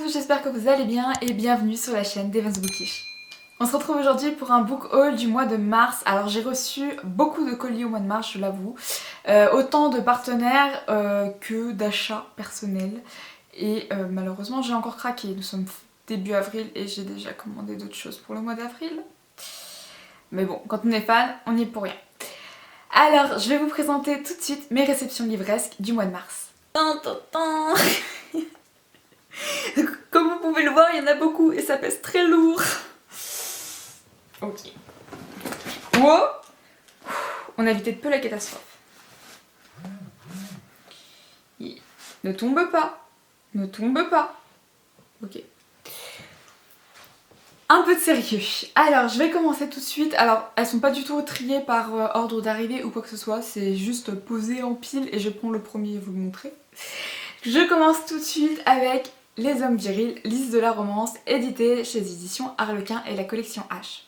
tous, j'espère que vous allez bien et bienvenue sur la chaîne d'Evans Bookish. On se retrouve aujourd'hui pour un book haul du mois de mars. Alors j'ai reçu beaucoup de colis au mois de mars, je l'avoue. Autant de partenaires que d'achats personnels. Et malheureusement j'ai encore craqué. Nous sommes début avril et j'ai déjà commandé d'autres choses pour le mois d'avril. Mais bon, quand on est fan, on n'y est pour rien. Alors je vais vous présenter tout de suite mes réceptions livresques du mois de mars. Comme vous pouvez le voir, il y en a beaucoup et ça pèse très lourd. Ok. Wow. On a évité de peu la catastrophe. Ne tombe pas. Ne tombe pas. Ok. Un peu de sérieux. Alors, je vais commencer tout de suite. Alors, elles sont pas du tout triées par ordre d'arrivée ou quoi que ce soit. C'est juste posé en pile et je prends le premier et vous le montrer. Je commence tout de suite avec Les Hommes Virils, liste de la romance, édité chez les éditions Harlequin et la collection H.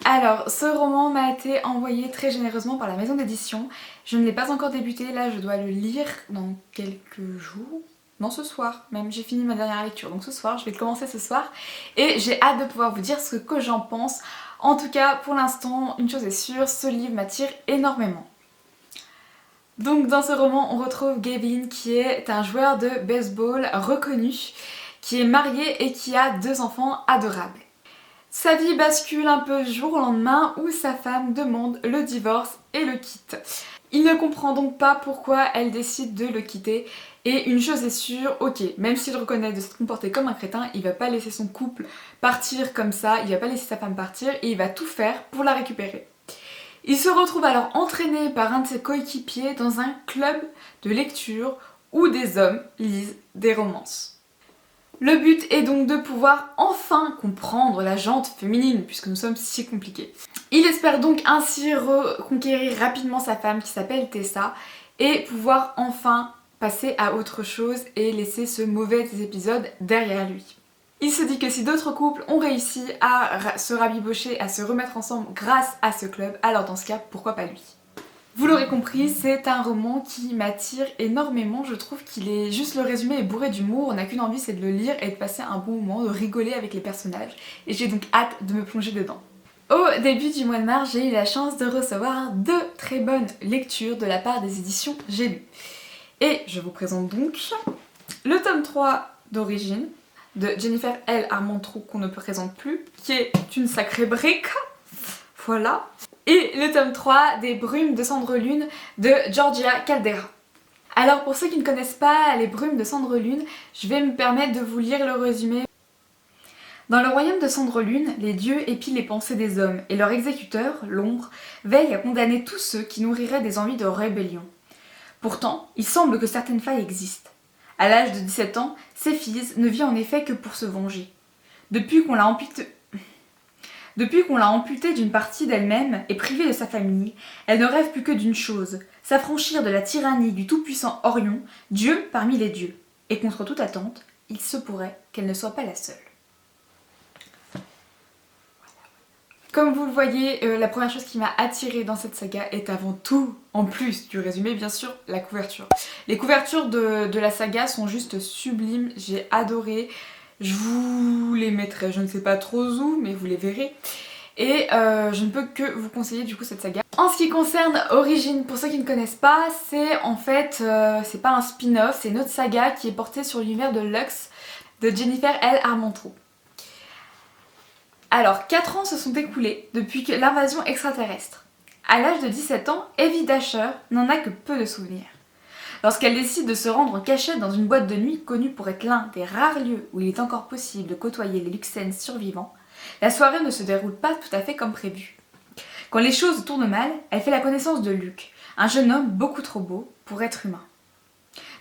Alors, ce roman m'a été envoyé très généreusement par la maison d'édition. Je ne l'ai pas encore débuté, là je dois le lire dans quelques jours. Non, ce soir même, j'ai fini ma dernière lecture, donc ce soir, je vais le commencer ce soir. Et j'ai hâte de pouvoir vous dire ce que j'en pense. En tout cas, pour l'instant, une chose est sûre, ce livre m'attire énormément. Donc dans ce roman, on retrouve Gavin qui est un joueur de baseball reconnu, qui est marié et qui a 2 enfants adorables. Sa vie bascule un peu jour au lendemain où sa femme demande le divorce et le quitte. Il ne comprend donc pas pourquoi elle décide de le quitter et une chose est sûre, ok, même s'il reconnaît de se comporter comme un crétin, il va pas laisser son couple partir comme ça, il va pas laisser sa femme partir et il va tout faire pour la récupérer. Il se retrouve alors entraîné par un de ses coéquipiers dans un club de lecture où des hommes lisent des romances. Le but est donc de pouvoir enfin comprendre la gente féminine puisque nous sommes si compliqués. Il espère donc ainsi reconquérir rapidement sa femme qui s'appelle Tessa et pouvoir enfin passer à autre chose et laisser ce mauvais épisode derrière lui. Il se dit que si d'autres couples ont réussi à se rabibocher, à se remettre ensemble grâce à ce club, alors dans ce cas, pourquoi pas lui ? Vous l'aurez compris, c'est un roman qui m'attire énormément, je trouve qu'il est juste le résumé est bourré d'humour, on n'a qu'une envie c'est de le lire et de passer un bon moment, de rigoler avec les personnages et j'ai donc hâte de me plonger dedans. Au début du mois de mars, j'ai eu la chance de recevoir 2 très bonnes lectures de la part des éditions J'ai lu. Et je vous présente donc le tome 3 d'Origine de Jennifer L. Armentrout qu'on ne présente plus, qui est une sacrée brique, voilà. Et le tome 3 des Brumes de Cendre Lune de Georgia Caldera. Alors pour ceux qui ne connaissent pas les Brumes de Cendre Lune, je vais me permettre de vous lire le résumé. Dans le royaume de Cendre Lune, les dieux épient les pensées des hommes et leur exécuteur, l'ombre, veille à condamner tous ceux qui nourriraient des envies de rébellion. Pourtant, il semble que certaines failles existent. À l'âge de 17 ans, Céphise ne vit en effet que pour se venger. Depuis qu'on l'a amputée d'une partie d'elle-même et privée de sa famille, elle ne rêve plus que d'une chose, s'affranchir de la tyrannie du tout-puissant Orion, Dieu parmi les dieux. Et contre toute attente, il se pourrait qu'elle ne soit pas la seule. Comme vous le voyez, la première chose qui m'a attirée dans cette saga est avant tout, en plus du résumé bien sûr, la couverture. Les couvertures de la saga sont juste sublimes, j'ai adoré. Je vous les mettrai, je ne sais pas trop où, mais vous les verrez. Et je ne peux que vous conseiller du coup cette saga. En ce qui concerne Origine, pour ceux qui ne connaissent pas, c'est en fait, c'est pas un spin-off, c'est une autre saga qui est portée sur l'univers de Lux de Jennifer L. Armentrout. Alors, 4 ans se sont écoulés depuis l'invasion extraterrestre. À l'âge de 17 ans, Evie Dasher n'en a que peu de souvenirs. Lorsqu'elle décide de se rendre en cachette dans une boîte de nuit connue pour être l'un des rares lieux où il est encore possible de côtoyer les Luxens survivants, la soirée ne se déroule pas tout à fait comme prévu. Quand les choses tournent mal, elle fait la connaissance de Luke, un jeune homme beaucoup trop beau pour être humain.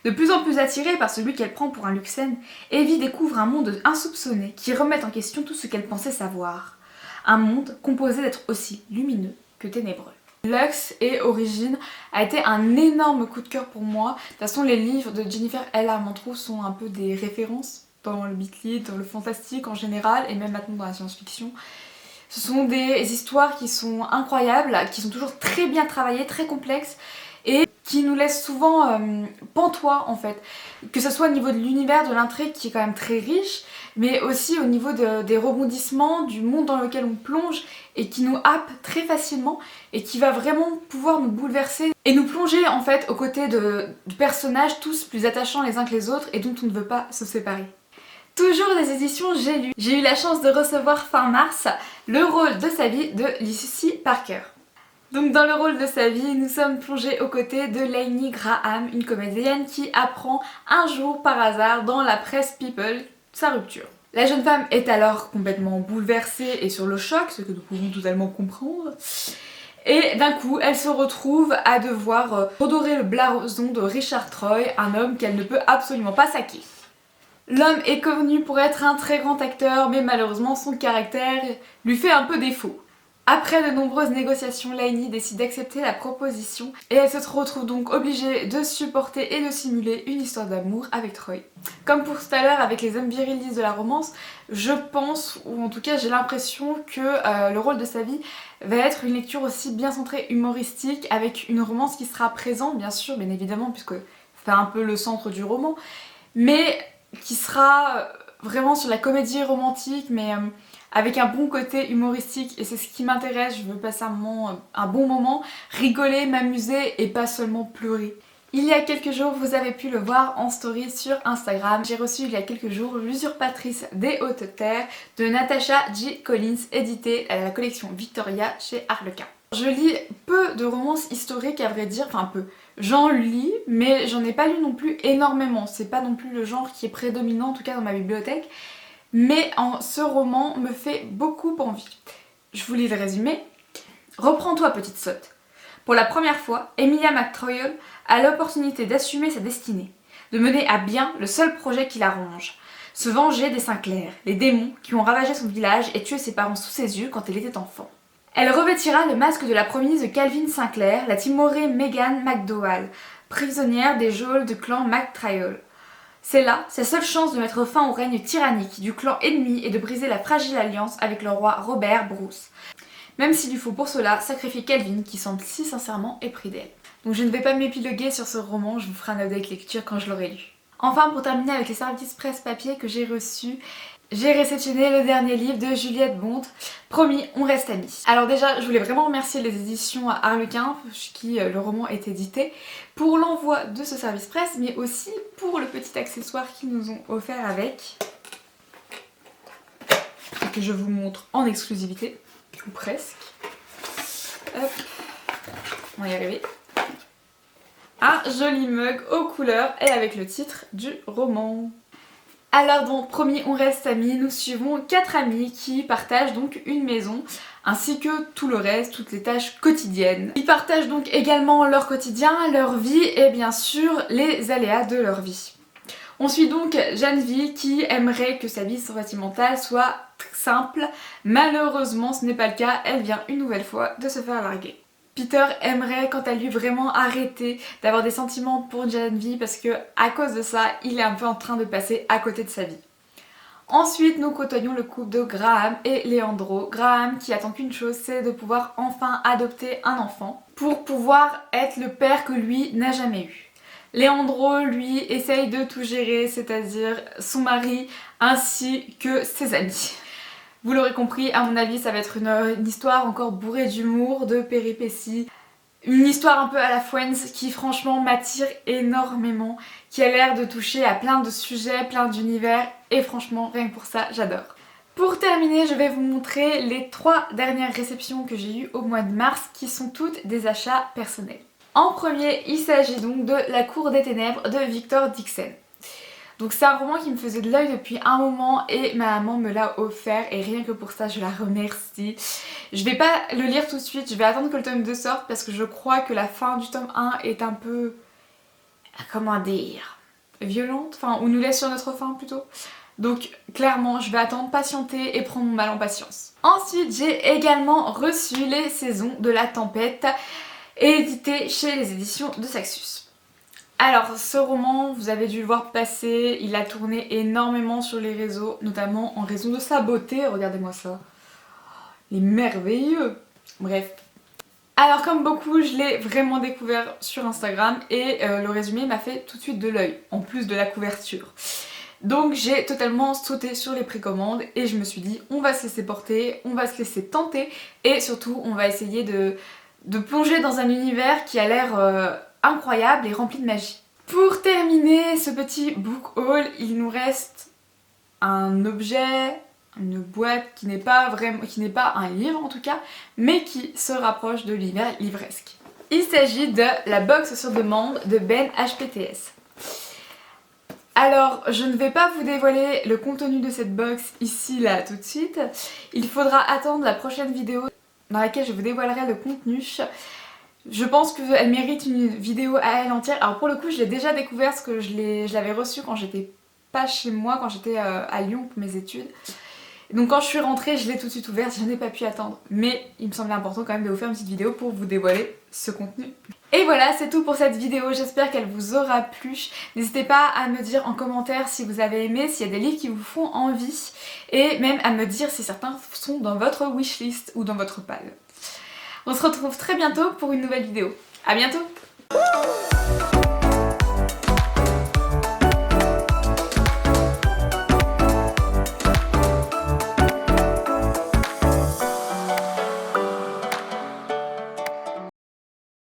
De plus en plus attirée par celui qu'elle prend pour un Luxen, Evie découvre un monde insoupçonné qui remet en question tout ce qu'elle pensait savoir. Un monde composé d'êtres aussi lumineux que ténébreux. Lux et Origine a été un énorme coup de cœur pour moi. De toute façon, les livres de Jennifer L. Armentrout sont un peu des références dans le beat lit, dans le fantastique en général et même maintenant dans la science-fiction. Ce sont des histoires qui sont incroyables, qui sont toujours très bien travaillées, très complexes et qui nous laisse souvent pantois en fait. Que ce soit au niveau de l'univers, de l'intrigue qui est quand même très riche, mais aussi au niveau des rebondissements, du monde dans lequel on plonge et qui nous happe très facilement et qui va vraiment pouvoir nous bouleverser et nous plonger en fait aux côtés de personnages tous plus attachants les uns que les autres et dont on ne veut pas se séparer. Toujours des éditions J'ai lu. J'ai eu la chance de recevoir fin mars le rôle de sa vie de Lucy Parker. Donc dans le rôle de sa vie, nous sommes plongés aux côtés de Lainey Graham, une comédienne qui apprend un jour par hasard dans la presse People sa rupture. La jeune femme est alors complètement bouleversée et sur le choc, ce que nous pouvons totalement comprendre. Et d'un coup, elle se retrouve à devoir redorer le blason de Richard Troy, un homme qu'elle ne peut absolument pas saquer. L'homme est connu pour être un très grand acteur, mais malheureusement son caractère lui fait un peu défaut. Après de nombreuses négociations, Lainey décide d'accepter la proposition et elle se retrouve donc obligée de supporter et de simuler une histoire d'amour avec Troy. Comme pour tout à l'heure avec les hommes virilistes de la romance, je pense, ou en tout cas j'ai l'impression que le rôle de sa vie va être une lecture aussi bien centrée humoristique avec une romance qui sera présente bien sûr, bien évidemment, puisque c'est un peu le centre du roman, mais qui sera vraiment sur la comédie romantique, mais avec un bon côté humoristique, et c'est ce qui m'intéresse. Je veux passer un bon moment, rigoler, m'amuser et pas seulement pleurer. Il y a quelques jours, vous avez pu le voir en story sur Instagram, j'ai reçu il y a quelques jours L'usurpatrice des hautes terres de Natasha J. Collins, édité à la collection Victoria chez Harlequin. Je lis peu de romances historiques à vrai dire, enfin peu. J'en lis, mais j'en ai pas lu non plus énormément. C'est pas non plus le genre qui est prédominant, en tout cas dans ma bibliothèque. Mais ce roman me fait beaucoup envie. Je vous lis le résumé. Reprends-toi, petite sotte. Pour la première fois, Emilia McTroyal a l'opportunité d'assumer sa destinée, de mener à bien le seul projet qui la ronge. Se venger des Sinclair, les démons qui ont ravagé son village et tué ses parents sous ses yeux quand elle était enfant. Elle revêtira le masque de la promise de Calvin Sinclair, la timorée Megan McDowell, prisonnière des geôles du clan McTroyal. C'est là sa seule chance de mettre fin au règne tyrannique du clan ennemi et de briser la fragile alliance avec le roi Robert Bruce. Même s'il lui faut pour cela sacrifier Calvin qui semble si sincèrement épris d'elle. Donc je ne vais pas m'épiloguer sur ce roman, je vous ferai un update lecture quand je l'aurai lu. Enfin, pour terminer avec les services presse-papier que j'ai reçus, j'ai réceptionné le dernier livre de Juliette Bonte, Promis, on reste amis. Alors déjà, je voulais vraiment remercier les éditions Harlequin, chez qui le roman est édité, pour l'envoi de ce service presse, mais aussi pour le petit accessoire qu'ils nous ont offert avec, et que je vous montre en exclusivité, ou presque. Hop, on va y arriver. Un joli mug aux couleurs et avec le titre du roman. Alors dans Promis on reste amis, nous suivons 4 amis qui partagent donc une maison ainsi que tout le reste, toutes les tâches quotidiennes. Ils partagent donc également leur quotidien, leur vie et bien sûr les aléas de leur vie. On suit donc Geneviève qui aimerait que sa vie sentimentale soit simple. Malheureusement ce n'est pas le cas, elle vient une nouvelle fois de se faire larguer. Peter aimerait quant à lui vraiment arrêter d'avoir des sentiments pour Geneviève parce que à cause de ça, il est un peu en train de passer à côté de sa vie. Ensuite, nous côtoyons le couple de Graham et Leandro. Graham qui attend qu'une chose, c'est de pouvoir enfin adopter un enfant pour pouvoir être le père que lui n'a jamais eu. Leandro, lui, essaye de tout gérer, c'est-à-dire son mari ainsi que ses amis. Vous l'aurez compris, à mon avis, ça va être une histoire encore bourrée d'humour, de péripéties. Une histoire un peu à la Friends qui franchement m'attire énormément, qui a l'air de toucher à plein de sujets, plein d'univers, et franchement, rien que pour ça, j'adore. Pour terminer, je vais vous montrer les 3 dernières réceptions que j'ai eues au mois de mars, qui sont toutes des achats personnels. En premier, il s'agit donc de La Cour des Ténèbres de Victor Dixon. Donc c'est un roman qui me faisait de l'œil depuis un moment et ma maman me l'a offert et rien que pour ça je la remercie. Je vais pas le lire tout de suite, je vais attendre que le tome 2 sorte parce que je crois que la fin du tome 1 est un peu... comment dire... violente, enfin ou nous laisse sur notre faim plutôt. Donc clairement je vais attendre, patienter et prendre mon mal en patience. Ensuite j'ai également reçu les saisons de la tempête éditées chez les éditions de Saxus. Alors ce roman, vous avez dû le voir passer, il a tourné énormément sur les réseaux, notamment en raison de sa beauté, regardez-moi ça, il est merveilleux. Bref, Alors comme beaucoup, je l'ai vraiment découvert sur Instagram et le résumé m'a fait tout de suite de l'œil, en plus de la couverture. Donc j'ai totalement sauté sur les précommandes et je me suis dit on va se laisser porter, on va se laisser tenter et surtout on va essayer de plonger dans un univers qui a l'air incroyable et rempli de magie. Pour terminer ce petit book haul, il nous reste un objet, une boîte qui n'est pas un livre en tout cas, mais qui se rapproche de l'univers livresque. Il s'agit de la box sur demande de Ben HPTS. Alors, je ne vais pas vous dévoiler le contenu de cette box ici, là, tout de suite. Il faudra attendre la prochaine vidéo dans laquelle je vous dévoilerai le contenu. Je pense qu'elle mérite une vidéo à elle entière. Alors pour le coup, je l'ai déjà découvert parce que je l'avais reçue quand j'étais pas chez moi, quand j'étais à Lyon pour mes études. Donc quand je suis rentrée, je l'ai tout de suite ouverte, je n'ai pas pu attendre. Mais il me semblait important quand même de vous faire une petite vidéo pour vous dévoiler ce contenu. Et voilà, c'est tout pour cette vidéo, j'espère qu'elle vous aura plu. N'hésitez pas à me dire en commentaire si vous avez aimé, s'il y a des livres qui vous font envie. Et même à me dire si certains sont dans votre wishlist ou dans votre pile. On se retrouve très bientôt pour une nouvelle vidéo. À bientôt!